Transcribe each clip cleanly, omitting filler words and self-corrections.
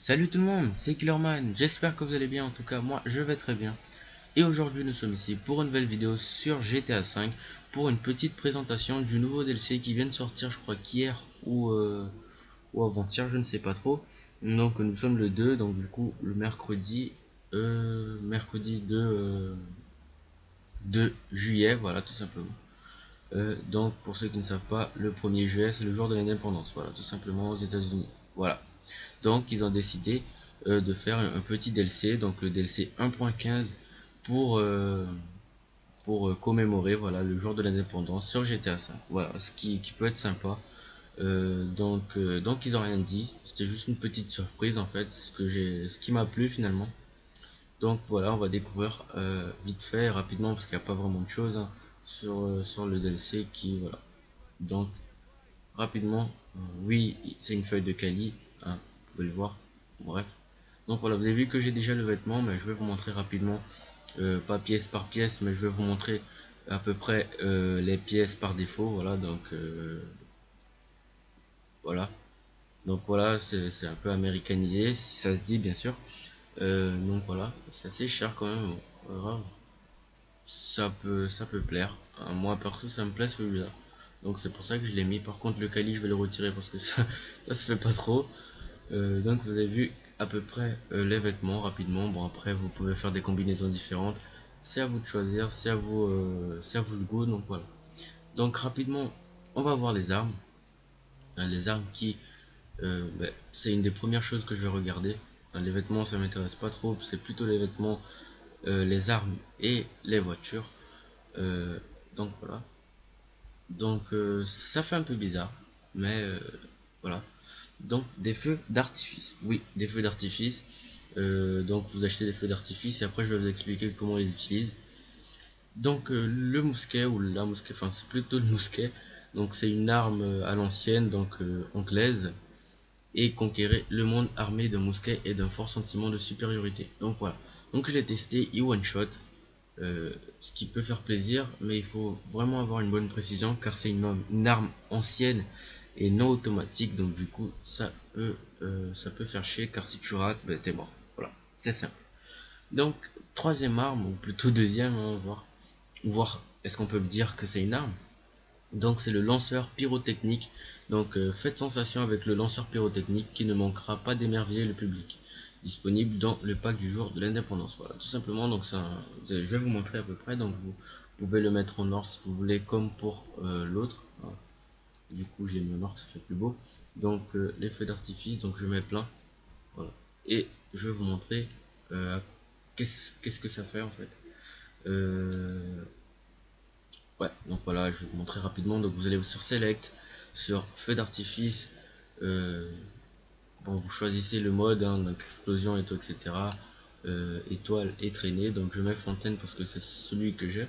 Salut tout le monde, c'est Killerman, j'espère que vous allez bien, en tout cas moi je vais très bien. Et aujourd'hui nous sommes ici pour une nouvelle vidéo sur GTA V, pour une petite présentation du nouveau DLC qui vient de sortir, je crois qu'hier ou avant-hier, je ne sais pas trop. Donc nous sommes le 2, donc du coup le mercredi 2 juillet, voilà tout simplement. Donc pour ceux qui ne savent pas, le 1er juillet c'est le jour de l'indépendance, voilà tout simplement aux États-Unis. Voilà. Donc ils ont décidé de faire un petit DLC, donc le DLC 1.15 pour, euh, pour commémorer voilà, le jour de l'indépendance sur GTA 5. Voilà, ce qui peut être sympa. Donc ils ont rien dit, c'était juste une petite surprise en fait, ce qui m'a plu finalement. Donc voilà, on va découvrir vite fait, rapidement, parce qu'il n'y a pas vraiment de choses hein, sur le DLC qui voilà. Donc rapidement, oui, c'est une feuille de Kali, hein, vous pouvez le voir. Bref. Donc voilà, vous avez vu que j'ai déjà le vêtement, mais je vais vous montrer rapidement, pas pièce par pièce, mais je vais vous montrer à peu près les pièces par défaut. Voilà, donc voilà. Donc voilà, c'est un peu américanisé, si ça se dit bien sûr. Donc voilà, c'est assez cher quand même. Bon, pas grave. Ça peut plaire. Moi perso, ça me plaît celui-là. Donc c'est pour ça que je l'ai mis. Par contre, le Kali, je vais le retirer parce que ça se fait pas trop. Donc vous avez vu à peu près les vêtements rapidement. Bon après vous pouvez faire des combinaisons différentes. C'est à vous de choisir, c'est à vous le goût. Donc voilà. Donc rapidement, on va voir les armes. Les armes qui, c'est une des premières choses que je vais regarder. Les vêtements ça m'intéresse pas trop. C'est plutôt les vêtements, les armes et les voitures. Euh, donc voilà. Donc ça fait un peu bizarre, mais voilà. Donc des feux d'artifice. Oui, des feux d'artifice. Donc vous achetez des feux d'artifice et après je vais vous expliquer comment on les utilise. Donc le mousquet ou la mousquet, enfin c'est plutôt le mousquet. Donc c'est une arme à l'ancienne, donc anglaise, et conquérir le monde armé d'un mousquet et d'un fort sentiment de supériorité. Donc voilà. Donc je l'ai testé, il one shot, ce qui peut faire plaisir, mais il faut vraiment avoir une bonne précision car c'est une arme ancienne et non automatique, donc du coup ça peut faire chier car si tu rates, ben, t'es mort. Voilà, c'est simple. Donc troisième arme, ou plutôt deuxième, on va voir est-ce qu'on peut dire que c'est une arme. Donc c'est le lanceur pyrotechnique. Donc faites sensation avec le lanceur pyrotechnique qui ne manquera pas d'émerveiller le public. Disponible dans le pack du jour de l'indépendance. Voilà, tout simplement. Donc ça, je vais vous montrer à peu près. Donc vous pouvez le mettre en or si vous voulez, comme pour l'autre. Voilà. Du coup, j'ai mis en or, ça fait plus beau. Donc les feux d'artifice. Donc je mets plein. Voilà. Et je vais vous montrer qu'est-ce que ça fait en fait. Euh, Ouais, donc voilà, je vais vous montrer rapidement. Donc vous allez sur Select, sur Feu d'artifice. euh, bon, vous choisissez le mode, hein, donc explosion et tout, etc. Étoile et traînée. Donc je mets fontaine parce que c'est celui que j'ai.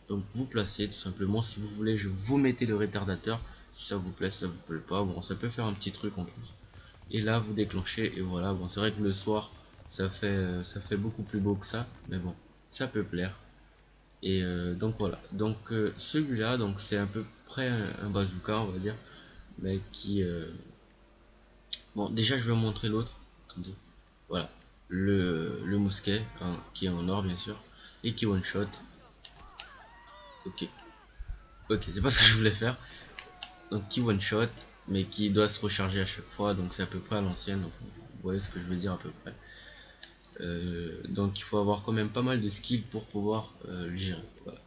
Donc vous placez tout simplement. Si vous voulez, je vous mettez le retardateur. Si ça vous plaît, si ça vous plaît pas. Bon, ça peut faire un petit truc en plus. Et là, vous déclenchez et voilà. Bon, c'est vrai que le soir, ça fait beaucoup plus beau que ça. Mais bon, ça peut plaire. Et donc voilà. Donc celui-là, donc c'est à peu près un bazooka, on va dire, mais qui bon, déjà je vais vous montrer l'autre. Attendez. Voilà. Le mousquet, hein, qui est en or bien sûr, et qui one shot. Ok. Ok, c'est pas ce que je voulais faire. Donc qui one shot, mais qui doit se recharger à chaque fois. Donc c'est à peu près à l'ancienne. Donc vous voyez ce que je veux dire à peu près. Donc il faut avoir quand même pas mal de skills pour pouvoir le gérer. Voilà.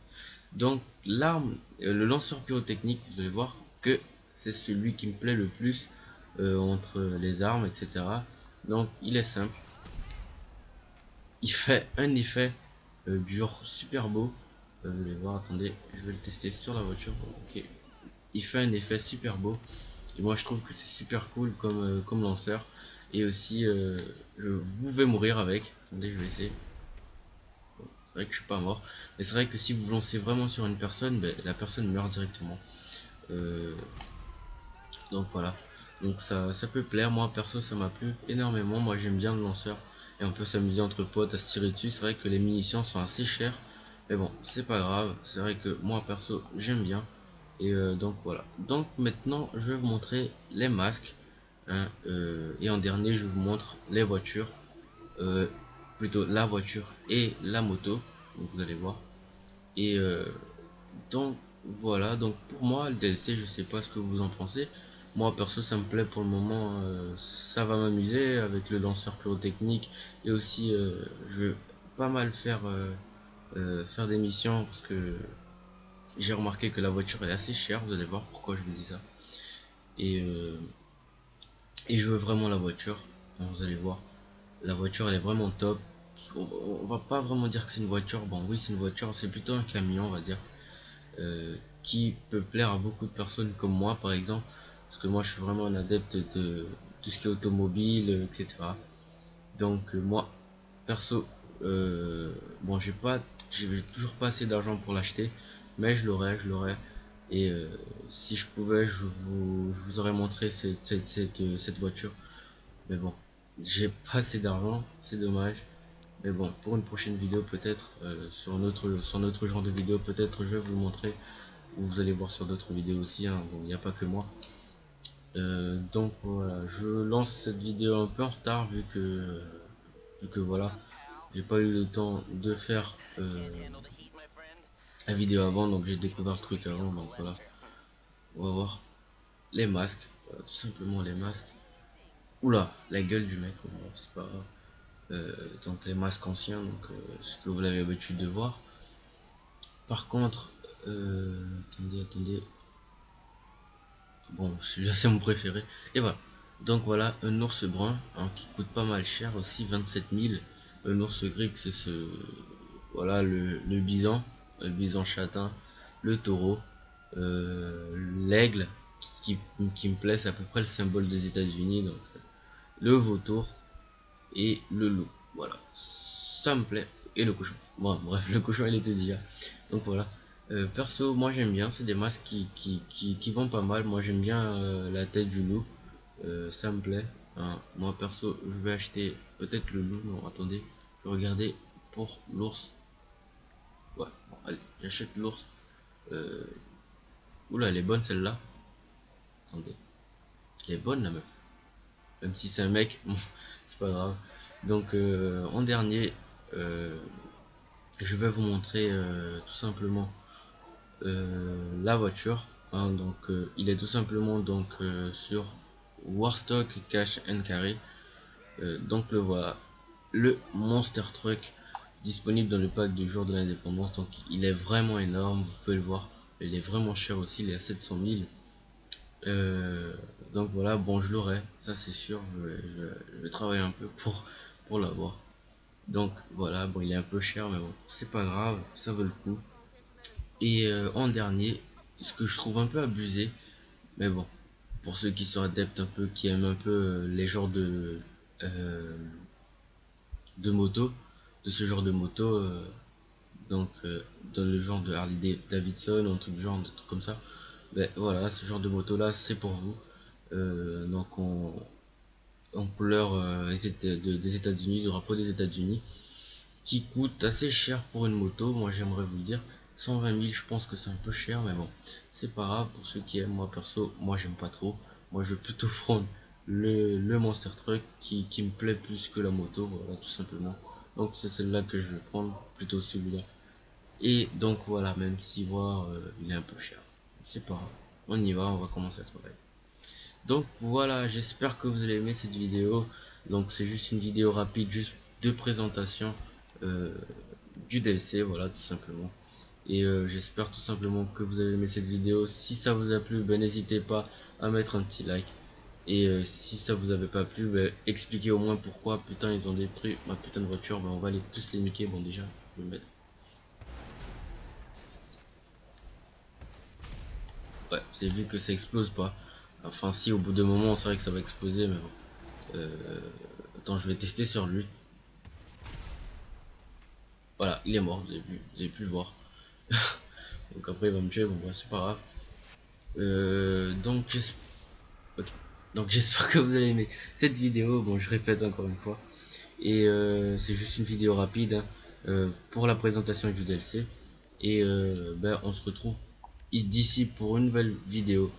Donc l'arme, le lanceur pyrotechnique, vous allez voir que c'est celui qui me plaît le plus entre les armes, etc. Donc il est simple, il fait un effet dur super beau. Vous allez voir, attendez, je vais le tester sur la voiture. Ok, il fait un effet super beau et moi je trouve que c'est super cool comme lanceur. Et aussi, vous pouvez mourir avec. Attendez, je vais essayer. C'est vrai que je suis pas mort, mais c'est vrai que si vous lancez vraiment sur une personne, ben, la personne meurt directement. Euh, donc voilà. Donc ça peut plaire. Moi perso ça m'a plu énormément. Moi j'aime bien le lanceur. Et on peut s'amuser entre potes à se tirer dessus. C'est vrai que les munitions sont assez chères. Mais bon, c'est pas grave. C'est vrai que moi perso j'aime bien. Et donc voilà. Donc maintenant je vais vous montrer les masques. hein, et en dernier, je vous montre les voitures, euh, plutôt la voiture et la moto. Donc vous allez voir. Et donc voilà, donc pour moi le DLC, je sais pas ce que vous en pensez. Moi perso ça me plaît pour le moment, ça va m'amuser avec le lanceur pyrotechnique et aussi je vais pas mal faire des missions parce que j'ai remarqué que la voiture est assez chère, vous allez voir pourquoi je vous dis ça. Et, euh, et je veux vraiment la voiture, bon, vous allez voir. La voiture elle est vraiment top. On va pas vraiment dire que c'est une voiture, bon oui c'est une voiture, c'est plutôt un camion on va dire. Qui peut plaire à beaucoup de personnes comme moi par exemple, parce que moi je suis vraiment un adepte de tout ce qui est automobile, etc. Donc moi perso, bon j'ai toujours pas assez d'argent pour l'acheter, mais je l'aurai. Et si je pouvais, je vous aurais montré cette voiture. Mais bon, j'ai pas assez d'argent, c'est dommage. Mais bon, pour une prochaine vidéo peut-être, sur un autre genre de vidéo, peut-être je vais vous montrer, ou vous allez voir sur d'autres vidéos aussi, hein, bon, il n'y a pas que moi. Donc voilà, je lance cette vidéo un peu en retard vu que voilà, j'ai pas eu le temps de faire la vidéo avant, donc j'ai découvert le truc avant, donc voilà. On va voir les masques, tout simplement les masques. Oula, la gueule du mec, bon, c'est pas grave. Donc les masques anciens, donc ce que vous avez l'habitude de voir. Par contre, attendez. Bon, celui-là c'est mon préféré. Et voilà. Donc voilà, un ours brun, hein, qui coûte pas mal cher aussi, 27 000. Un ours gris, c'est voilà, le bison châtain, le taureau, l'aigle, qui me plaît, c'est à peu près le symbole des États-Unis. Donc le vautour et le loup. Voilà, ça me plaît. Et le cochon. Bon, bref, le cochon il était déjà. Donc voilà. Perso, moi j'aime bien, c'est des masques qui vont pas mal. Moi j'aime bien la tête du loup. Ça me plaît, hein. Moi perso, je vais acheter peut-être le loup. Non, attendez, je vais regarder pour l'ours. Ouais, bon, allez, j'achète l'ours. Euh, Oula, elle est bonne celle-là. Attendez, elle est bonne la meuf. Même si c'est un mec, bon, c'est pas grave. Donc en dernier, euh, je vais vous montrer tout simplement la voiture, hein. Donc il est tout simplement donc sur Warstock Cash and Carry. Donc le voilà, le Monster Truck disponible dans le pack du jour de l'indépendance. Donc il est vraiment énorme, vous pouvez le voir. Il est vraiment cher aussi, il est à 700 000. Donc voilà, bon je l'aurai, ça c'est sûr. Je vais travailler un peu pour l'avoir. Donc voilà, bon il est un peu cher mais bon c'est pas grave, ça vaut le coup. Et en dernier, ce que je trouve un peu abusé, mais bon, pour ceux qui sont adeptes un peu, qui aiment un peu les genres euh, de moto, de ce genre de moto, donc dans le genre de Harley Davidson ou un truc du genre, de trucs comme ça, ben voilà, ce genre de moto là, c'est pour vous. Donc en couleur des États-Unis, du drapeau des États-Unis, qui coûte assez cher pour une moto. Moi j'aimerais vous le dire, 120 000, je pense que c'est un peu cher, mais bon, c'est pas grave pour ceux qui aiment. Moi perso, moi j'aime pas trop. Moi je vais plutôt prendre le Monster Truck qui me plaît plus que la moto, voilà, tout simplement. Donc c'est celle-là que je vais prendre, plutôt celui-là. Et donc voilà, même si voir il est un peu cher, c'est pas grave. On y va, on va commencer à travailler. Donc voilà, j'espère que vous allez aimer cette vidéo. Donc c'est juste une vidéo rapide, juste de présentation euh, du DLC, voilà, tout simplement. Et j'espère tout simplement que vous avez aimé cette vidéo. Si ça vous a plu, ben n'hésitez pas à mettre un petit like. Et si ça vous avait pas plu, ben expliquez au moins pourquoi. Putain, ils ont détruit ma putain de voiture. Ben on va les tous les niquer. Bon déjà, je vais le mettre. Ouais, vous avez vu que ça explose pas. Enfin si, au bout de moment, c'est vrai que ça va exploser, mais bon. Attends, je vais tester sur lui. Voilà, il est mort, vous avez pu le voir. Donc après il va me tuer, bon bref, c'est pas grave. Donc ok. Donc j'espère que vous avez aimé cette vidéo. Bon, je répète encore une fois. Et c'est juste une vidéo rapide, hein, pour la présentation du DLC. Et ben, on se retrouve d'ici pour une nouvelle vidéo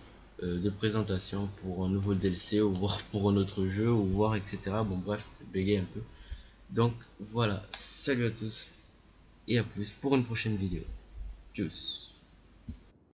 de présentation pour un nouveau DLC ou voir pour un autre jeu ou voir etc. Bon bref, bégaye un peu. Donc voilà, salut à tous et à plus pour une prochaine vidéo. Tchuss.